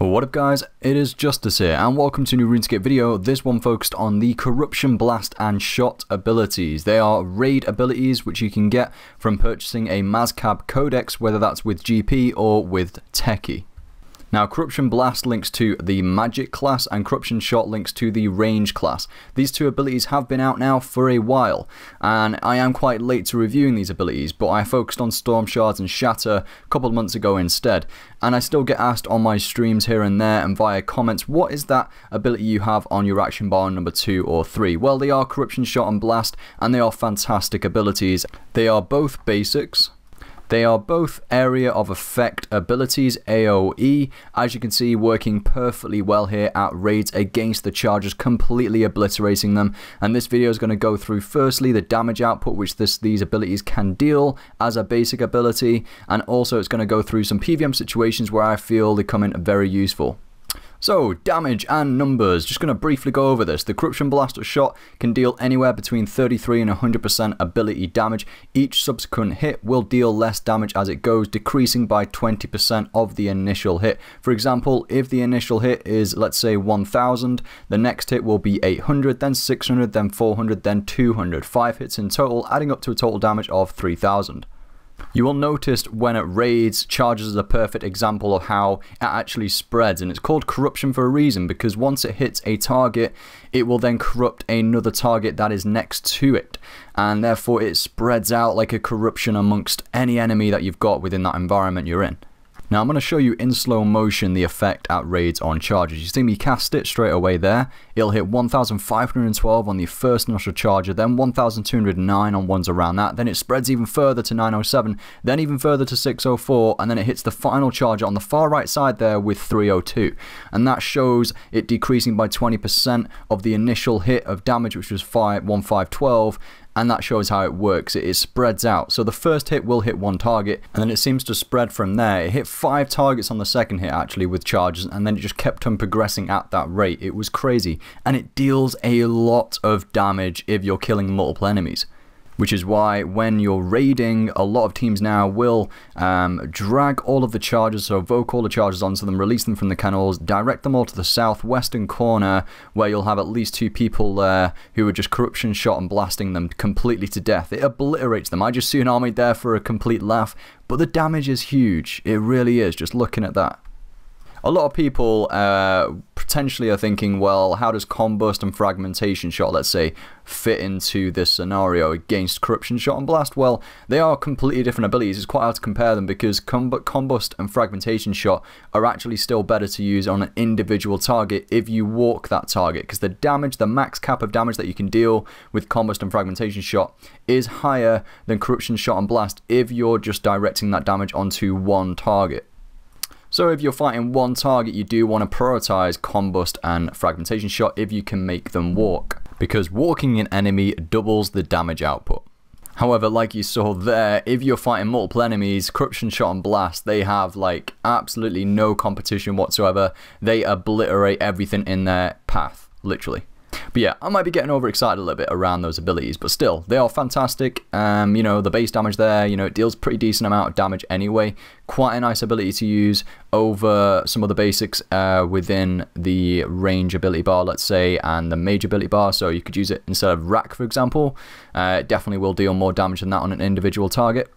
What up guys, it is Justice here and welcome to a new Runescape video, this one focused on the Corruption Blast and Shot abilities. They are raid abilities which you can get from purchasing a Mazcab codex, whether that's with GP or with teci. Now, Corruption Blast links to the Magic class and Corruption Shot links to the Range class. These two abilities have been out now for a while, and I am quite late to reviewing these abilities, but I focused on Storm Shards and Shatter a couple of months ago instead, and I still get asked on my streams here and there and via comments, what is that ability you have on your action bar number 2 or 3? Well, they are Corruption Shot and Blast, and they are fantastic abilities. They are both basics. They are both area of effect abilities, AoE, as you can see working perfectly well here at raids against the chargers, completely obliterating them. And this video is going to go through firstly the damage output which these abilities can deal as a basic ability, and also it's going to go through some PvM situations where I feel they come in very useful. So, damage and numbers, just going to briefly go over this. The Corruption Blast or Shot can deal anywhere between 33 and 100% ability damage. Each subsequent hit will deal less damage as it goes, decreasing by 20% of the initial hit. For example, if the initial hit is, let's say, 1000, the next hit will be 800, then 600, then 400, then 200. 5 hits in total, adding up to a total damage of 3000. You will notice when it raids, charges is a perfect example of how it actually spreads, and it's called corruption for a reason, because once it hits a target, it will then corrupt another target that is next to it, and therefore it spreads out like a corruption amongst any enemy that you've got within that environment you're in. Now I'm going to show you in slow motion the effect at raids on charges. You see me cast it straight away there. It'll hit 1512 on the first initial charger, then 1209 on ones around that, then it spreads even further to 907, then even further to 604, and then it hits the final charger on the far right side there with 302. And that shows it decreasing by 20% of the initial hit of damage, which was 1512. And that shows how it works. It spreads out. So the first hit will hit one target, and then it seems to spread from there. It hit 5 targets on the second hit actually with charges, and then it just kept on progressing at that rate. It was crazy. And it deals a lot of damage if you're killing multiple enemies. Which is why when you're raiding, a lot of teams now will drag all of the chargers, so evoke all the chargers onto them, release them from the canals, direct them all to the southwestern corner, where you'll have at least 2 people there who are just Corruption Shot and blasting them completely to death. It obliterates them. I just see an army there for a complete laugh, but the damage is huge. It really is, just looking at that. A lot of people potentially are thinking, well, how does Combust and Fragmentation Shot, let's say, fit into this scenario against Corruption Shot and Blast? Well, they are completely different abilities. It's quite hard to compare them because Combust and Fragmentation Shot are actually still better to use on an individual target if you walk that target, because the damage, the max cap of damage that you can deal with Combust and Fragmentation Shot is higher than Corruption Shot and Blast if you're just directing that damage onto one target. So if you're fighting one target, you do want to prioritize Combust and Fragmentation Shot if you can make them walk, because walking an enemy doubles the damage output. However, like you saw there, if you're fighting multiple enemies, Corruption Shot and Blast, they have like absolutely no competition whatsoever. They obliterate everything in their path, literally. But yeah, I might be getting overexcited a little bit around those abilities, but still, they are fantastic. You know, the base damage there, you know, it deals pretty decent amount of damage anyway. Quite a nice ability to use over some of the basics within the range ability bar, let's say, and the mage ability bar. So you could use it instead of rack, for example. It definitely will deal more damage than that on an individual target.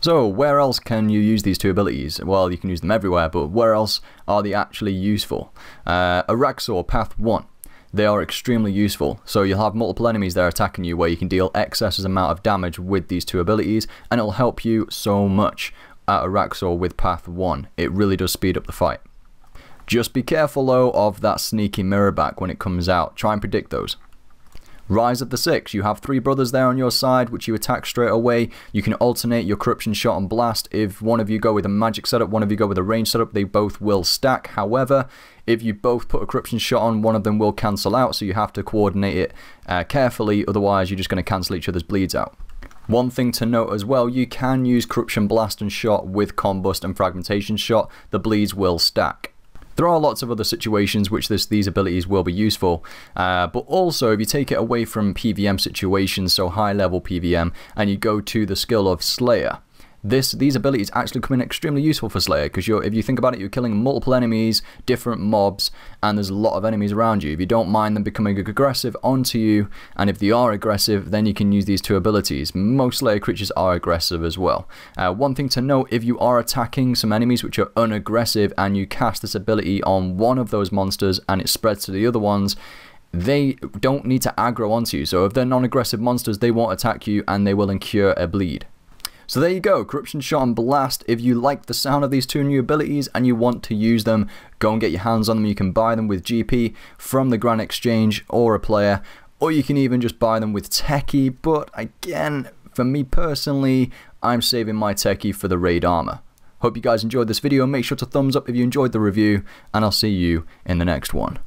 So where else can you use these two abilities? Well, you can use them everywhere, but where else are they actually useful? Araxor, Path 1. They are extremely useful, so you'll have multiple enemies there attacking you where you can deal excess amount of damage with these two abilities, and it'll help you so much at Araxor with Path 1. It really does speed up the fight. Just be careful though of that sneaky mirror back when it comes out. Try and predict those. Rise of the Six, you have 3 brothers there on your side which you attack straight away. You can alternate your Corruption Shot and Blast. If one of you go with a magic setup, one of you go with a range setup, they both will stack. However, if you both put a Corruption Shot on, one of them will cancel out, so you have to coordinate it carefully, otherwise you're just going to cancel each other's bleeds out. One thing to note as well, you can use Corruption Blast and Shot with Combust and Fragmentation Shot. The bleeds will stack. There are lots of other situations which these abilities will be useful, but also if you take it away from PvM situations, so high level PvM, and you go to the skill of Slayer, these abilities actually come in extremely useful for Slayer, because if you think about it, you're killing multiple enemies, different mobs, and there's a lot of enemies around you. If you don't mind them becoming aggressive onto you, and if they are aggressive, then you can use these two abilities. Most Slayer creatures are aggressive as well. One thing to note, if you are attacking some enemies which are unaggressive and you cast this ability on one of those monsters and it spreads to the other ones, they don't need to aggro onto you. So if they're non-aggressive monsters, they won't attack you and they will incur a bleed. So there you go, Corruption Shot and Blast. If you like the sound of these two new abilities and you want to use them, go and get your hands on them. You can buy them with GP from the Grand Exchange or a player, or you can even just buy them with teci. But again, for me personally, I'm saving my teci for the raid armor. Hope you guys enjoyed this video. Make sure to thumbs up if you enjoyed the review, and I'll see you in the next one.